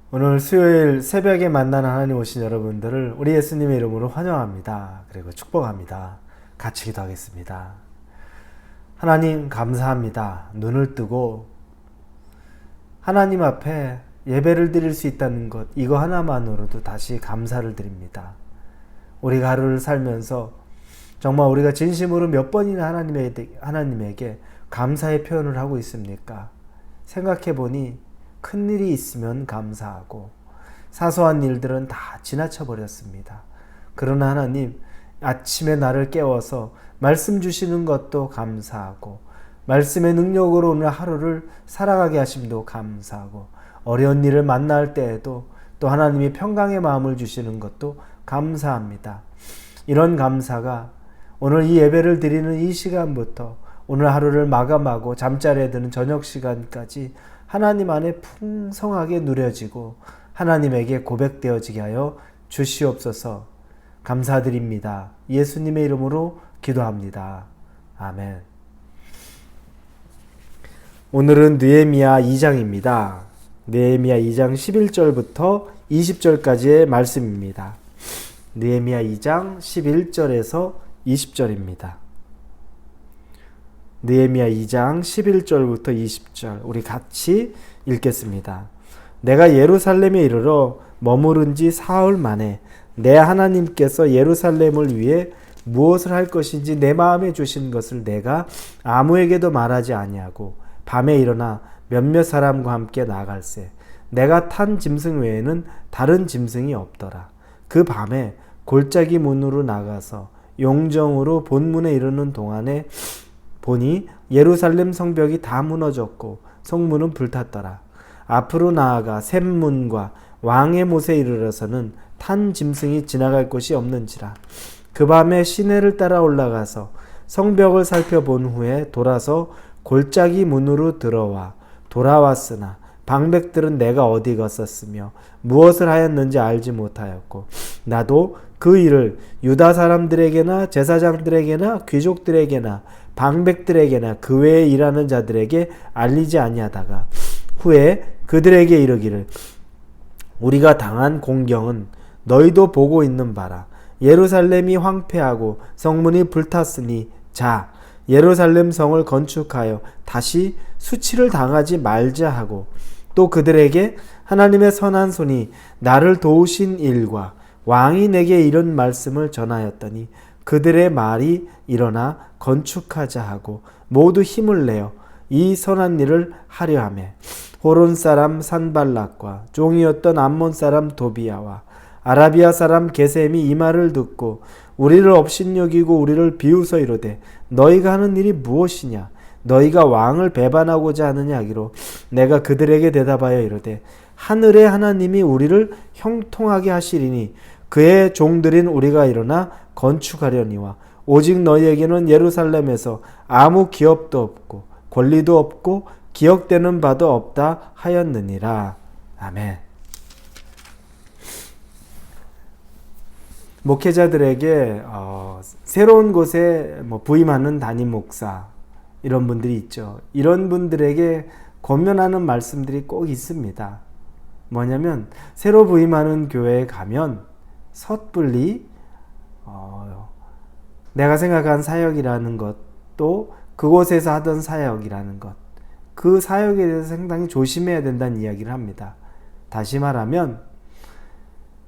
오늘 수요일 새벽에 만나는 하나님 오신 여러분들을 우리 예수님의 이름으로 환영합니다. 그리고 축복합니다. 같이 기도하겠습니다. 하나님 감사합니다. 눈을 뜨고 하나님 앞에 예배를 드릴 수 있다는 것, 이거 하나만으로도 다시 감사를 드립니다. 우리가 하루를 살면서 정말 우리가 진심으로 몇 번이나 하나님에게 감사의 표현을 하고 있습니까? 생각해 보니 큰 일이 있으면 감사하고 사소한 일들은 다 지나쳐 버렸습니다. 그러나 하나님, 아침에 나를 깨워서 말씀 주시는 것도 감사하고 말씀의 능력으로 오늘 하루를 살아가게 하심도 감사하고 어려운 일을 만날 때에도 또 하나님이 평강의 마음을 주시는 것도 감사합니다. 이런 감사가 오늘 이 예배를 드리는 이 시간부터 오늘 하루를 마감하고 잠자리에 드는 저녁 시간까지 하나님 안에 풍성하게 누려지고 하나님에게 고백되어지게 하여 주시옵소서. 감사드립니다. 예수님의 이름으로 기도합니다. 아멘. 오늘은 느헤미야 2장입니다. 느헤미야 2장 11절부터 20절까지의 말씀입니다. 느헤미야 2장 11절에서 20절입니다. 느헤미야 2장 11절부터 20절 우리 같이 읽겠습니다. 내가 예루살렘에 이르러 머무른 지 사흘 만에 내 하나님께서 예루살렘을 위해 무엇을 할 것인지 내 마음에 주신 것을 내가 아무에게도 말하지 아니하고 밤에 일어나 몇몇 사람과 함께 나갈새 내가 탄 짐승 외에는 다른 짐승이 없더라. 그 밤에 골짜기 문으로 나가서 용정으로 본문에 이르는 동안에 보니 예루살렘 성벽이 다 무너졌고 성문은 불탔더라. 앞으로 나아가 샘문과 왕의 못에 이르러서는 탄 짐승이 지나갈 곳이 없는지라. 그 밤에 시내를 따라 올라가서 성벽을 살펴본 후에 돌아서 골짜기 문으로 들어와 돌아왔으나 방백들은 내가 어디 갔었으며 무엇을 하였는지 알지 못하였고 나도 그 일을 유다 사람들에게나 제사장들에게나 귀족들에게나 방백들에게나 그 외에 일하는 자들에게 알리지 아니하다가 후에 그들에게 이르기를 우리가 당한 공경은 너희도 보고 있는 바라. 예루살렘이 황폐하고 성문이 불탔으니 자 예루살렘 성을 건축하여 다시 수치를 당하지 말자 하고 또 그들에게 하나님의 선한 손이 나를 도우신 일과 왕이 내게 이런 말씀을 전하였더니 그들의 말이 일어나 건축하자 하고 모두 힘을 내어 이 선한 일을 하려 하매 호론 사람 산발락과 종이었던 암몬 사람 도비야와 아라비아 사람 게셈이 이 말을 듣고 우리를 업신여기고 우리를 비웃어 이르되 너희가 하는 일이 무엇이냐 너희가 왕을 배반하고자 하느냐 하기로 내가 그들에게 대답하여 이르되 하늘의 하나님이 우리를 형통하게 하시리니 그의 종들인 우리가 일어나 건축하려니와 오직 너희에게는 예루살렘에서 아무 기업도 없고 권리도 없고 기억되는 바도 없다 하였느니라. 아멘. 목회자들에게 새로운 곳에 부임하는 담임 목사 이런 분들이 있죠. 이런 분들에게 권면하는 말씀들이 꼭 있습니다. 뭐냐면 새로 부임하는 교회에 가면 섣불리 내가 생각한 사역이라는 것도 그곳에서 하던 사역이라는 것, 그 사역에 대해서 상당히 조심해야 된다는 이야기를 합니다. 다시 말하면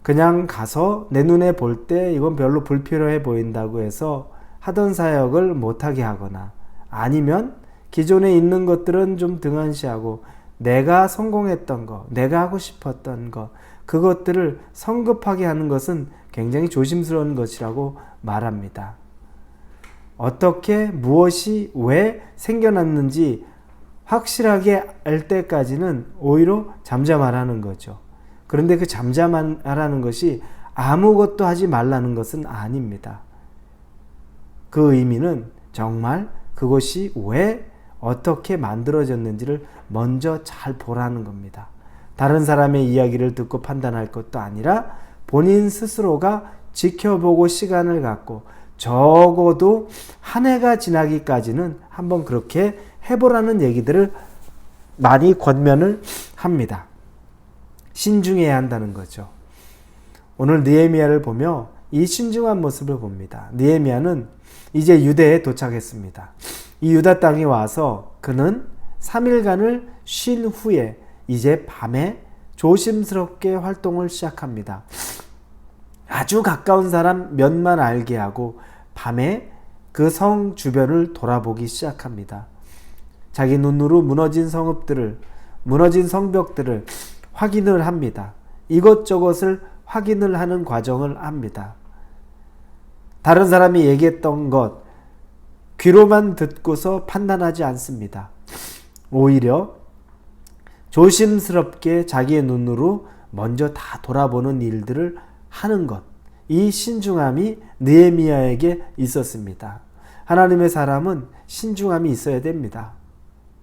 그냥 가서 내 눈에 볼 때 이건 별로 불필요해 보인다고 해서 하던 사역을 못하게 하거나 아니면 기존에 있는 것들은 좀 등한시하고 내가 성공했던 거, 내가 하고 싶었던 거, 그것들을 성급하게 하는 것은 굉장히 조심스러운 것이라고 말합니다. 어떻게 무엇이 왜 생겨났는지 확실하게 알 때까지는 오히려 잠잠하라는 거죠. 그런데 그 잠잠하라는 것이 아무것도 하지 말라는 것은 아닙니다. 그 의미는 정말 그것이 왜 어떻게 만들어졌는지를 먼저 잘 보라는 겁니다. 다른 사람의 이야기를 듣고 판단할 것도 아니라 본인 스스로가 지켜보고 시간을 갖고 적어도 한 해가 지나기까지는 한번 그렇게 해보라는 얘기들을 많이 권면을 합니다. 신중해야 한다는 거죠. 오늘 느헤미야를 보며 이 신중한 모습을 봅니다. 느헤미야는 이제 유대에 도착했습니다. 이 유다 땅에 와서 그는 3일간을 쉰 후에 이제 밤에 조심스럽게 활동을 시작합니다. 아주 가까운 사람 몇만 알게 하고 밤에 그 성 주변을 돌아보기 시작합니다. 자기 눈으로 무너진 성읍들을, 무너진 성벽들을 확인을 합니다. 이것저것을 확인을 하는 과정을 합니다. 다른 사람이 얘기했던 것, 귀로만 듣고서 판단하지 않습니다. 오히려 조심스럽게 자기의 눈으로 먼저 다 돌아보는 일들을 하는 것, 이 신중함이 느헤미야에게 있었습니다. 하나님의 사람은 신중함이 있어야 됩니다.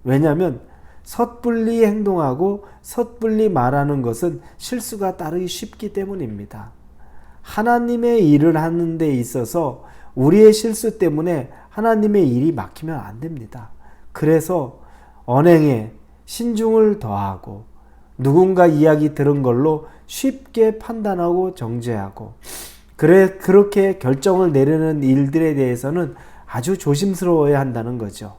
왜냐하면 섣불리 행동하고 섣불리 말하는 것은 실수가 따르기 쉽기 때문입니다. 하나님의 일을 하는 데 있어서 우리의 실수 때문에 하나님의 일이 막히면 안 됩니다. 그래서 언행에 신중을 더하고 누군가 이야기 들은 걸로 쉽게 판단하고 정죄하고 그렇게 결정을 내리는 일들에 대해서는 아주 조심스러워야 한다는 거죠.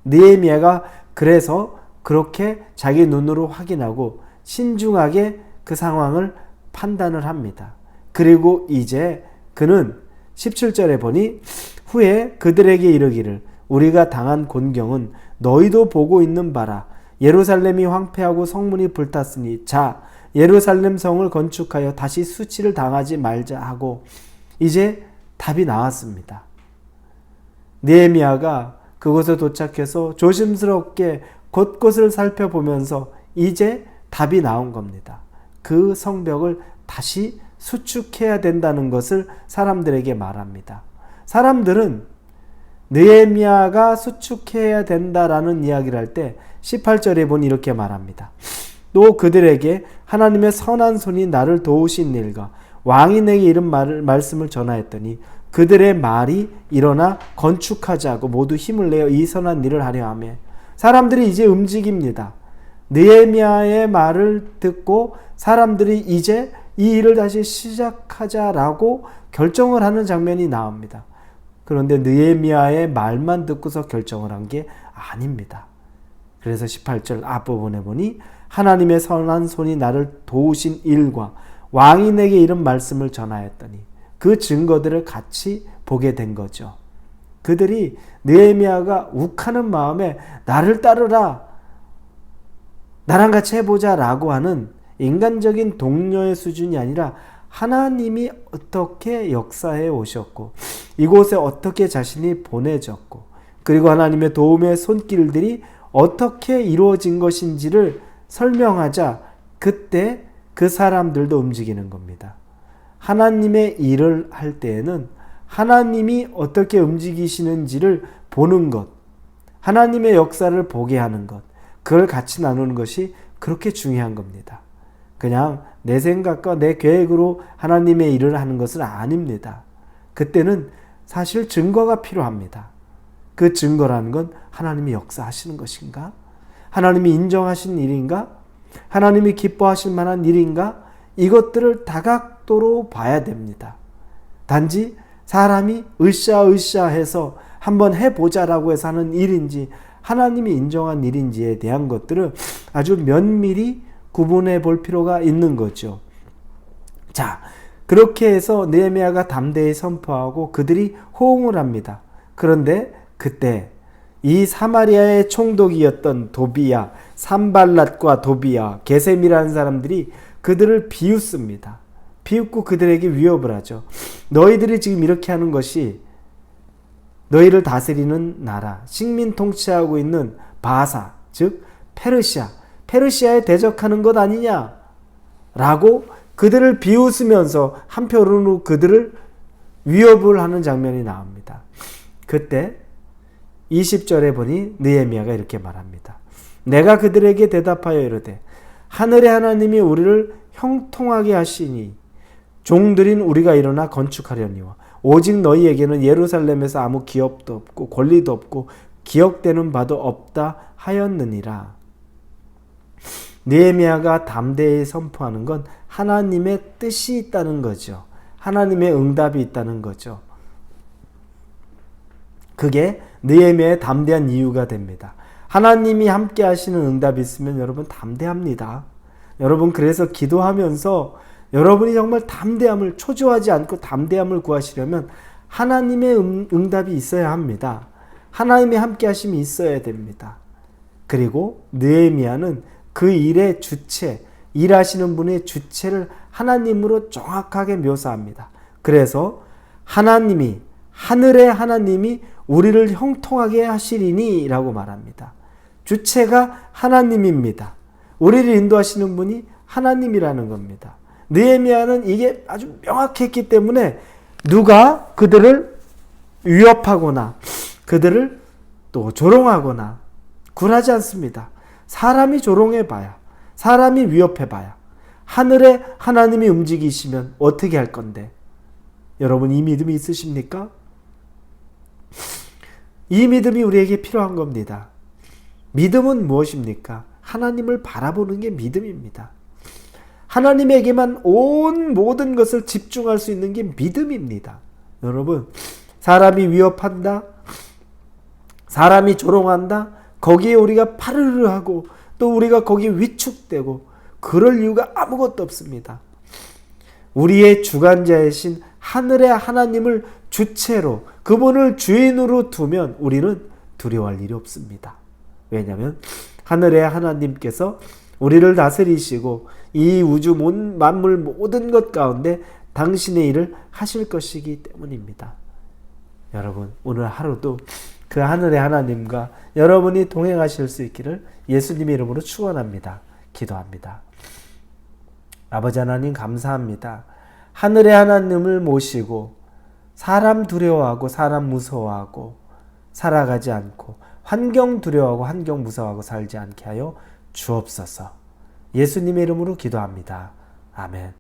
느헤미야가 그래서 그렇게 자기 눈으로 확인하고 신중하게 그 상황을 판단을 합니다. 그리고 이제 그는 17절에 보니 후에 그들에게 이르기를 우리가 당한 곤경은 너희도 보고 있는 바라. 예루살렘이 황폐하고 성문이 불탔으니 자 예루살렘 성을 건축하여 다시 수치를 당하지 말자 하고 이제 답이 나왔습니다. 느헤미야가 그곳에 도착해서 조심스럽게 곳곳을 살펴보면서 이제 답이 나온 겁니다. 그 성벽을 다시 수축해야 된다는 것을 사람들에게 말합니다. 사람들은 느헤미야가 수축해야 된다라는 이야기를 할 때 18절에 보니 이렇게 말합니다. 또 그들에게 하나님의 선한 손이 나를 도우신 일과 왕이 내게 이런 말씀을 전하였더니 그들의 말이 일어나 건축하자고 모두 힘을 내어 이 선한 일을 하려 하며 사람들이 이제 움직입니다. 느헤미야의 말을 듣고 사람들이 이제 이 일을 다시 시작하자라고 결정을 하는 장면이 나옵니다. 그런데 느헤미야의 말만 듣고서 결정을 한 게 아닙니다. 그래서 18절 앞부분에 보니 하나님의 선한 손이 나를 도우신 일과 왕이 내게 이런 말씀을 전하였더니 그 증거들을 같이 보게 된 거죠. 그들이 느헤미야가 욱하는 마음에 나를 따르라, 나랑 같이 해보자 라고 하는 인간적인 동료의 수준이 아니라 하나님이 어떻게 역사해 오셨고 이곳에 어떻게 자신이 보내졌고 그리고 하나님의 도움의 손길들이 어떻게 이루어진 것인지를 설명하자 그때 그 사람들도 움직이는 겁니다. 하나님의 일을 할 때에는 하나님이 어떻게 움직이시는지를 보는 것, 하나님의 역사를 보게 하는 것, 그걸 같이 나누는 것이 그렇게 중요한 겁니다. 그냥 내 생각과 내 계획으로 하나님의 일을 하는 것은 아닙니다. 그때는 사실 증거가 필요합니다. 그 증거라는 건 하나님이 역사하시는 것인가? 하나님이 인정하신 일인가? 하나님이 기뻐하실 만한 일인가? 이것들을 다각도로 봐야 됩니다. 단지 사람이 으쌰으쌰해서 한번 해보자라고 해서 하는 일인지 하나님이 인정한 일인지에 대한 것들을 아주 면밀히 구분해 볼 필요가 있는 거죠. 자, 그렇게 해서 느헤미야가 담대히 선포하고 그들이 호응을 합니다. 그런데 그때 이 사마리아의 총독이었던 도비야, 산발랏과 도비야, 게셈이라는 사람들이 그들을 비웃습니다. 비웃고 그들에게 위협을 하죠. 너희들이 지금 이렇게 하는 것이 너희를 다스리는 나라, 식민 통치하고 있는 바사, 즉 페르시아에 대적하는 것 아니냐? 라고 그들을 비웃으면서 한편으로 그들을 위협을 하는 장면이 나옵니다. 그때 20절에 보니 느헤미야가 이렇게 말합니다. 내가 그들에게 대답하여 이르되 하늘의 하나님이 우리를 형통하게 하시니 종들인 우리가 일어나 건축하려니와 오직 너희에게는 예루살렘에서 아무 기업도 없고 권리도 없고 기억되는 바도 없다 하였느니라. 느헤미야가 담대히 선포하는 건 하나님의 뜻이 있다는 거죠. 하나님의 응답이 있다는 거죠. 그게 느헤미야의 담대한 이유가 됩니다. 하나님이 함께 하시는 응답이 있으면 여러분 담대합니다. 여러분 그래서 기도하면서 여러분이 정말 담대함을, 초조하지 않고 담대함을 구하시려면 하나님의 응답이 있어야 합니다. 하나님이 함께 하심이 있어야 됩니다. 그리고 느헤미야는 그 일의 주체, 일하시는 분의 주체를 하나님으로 정확하게 묘사합니다. 그래서 하나님이, 하늘의 하나님이 우리를 형통하게 하시리니 라고 말합니다. 주체가 하나님입니다. 우리를 인도하시는 분이 하나님이라는 겁니다. 느헤미야는 이게 아주 명확했기 때문에 누가 그들을 위협하거나 그들을 또 조롱하거나 굴하지 않습니다. 사람이 조롱해봐야, 사람이 위협해봐야 하늘에 하나님이 움직이시면 어떻게 할 건데? 여러분 이 믿음이 있으십니까? 이 믿음이 우리에게 필요한 겁니다. 믿음은 무엇입니까? 하나님을 바라보는 게 믿음입니다. 하나님에게만 온 모든 것을 집중할 수 있는 게 믿음입니다. 여러분, 사람이 위협한다, 사람이 조롱한다, 거기에 우리가 파르르 하고 또 우리가 거기에 위축되고 그럴 이유가 아무것도 없습니다. 우리의 주관자이신 하늘의 하나님을 주체로, 그분을 주인으로 두면 우리는 두려워할 일이 없습니다. 왜냐하면 하늘의 하나님께서 우리를 다스리시고 이 우주 만물 모든 것 가운데 당신의 일을 하실 것이기 때문입니다. 여러분 오늘 하루도 그 하늘의 하나님과 여러분이 동행하실 수 있기를 예수님의 이름으로 축원합니다. 기도합니다. 아버지 하나님 감사합니다. 하늘의 하나님을 모시고 사람 두려워하고 사람 무서워하고 살아가지 않고 환경 두려워하고 환경 무서워하고 살지 않게 하여 주옵소서. 예수님의 이름으로 기도합니다. 아멘.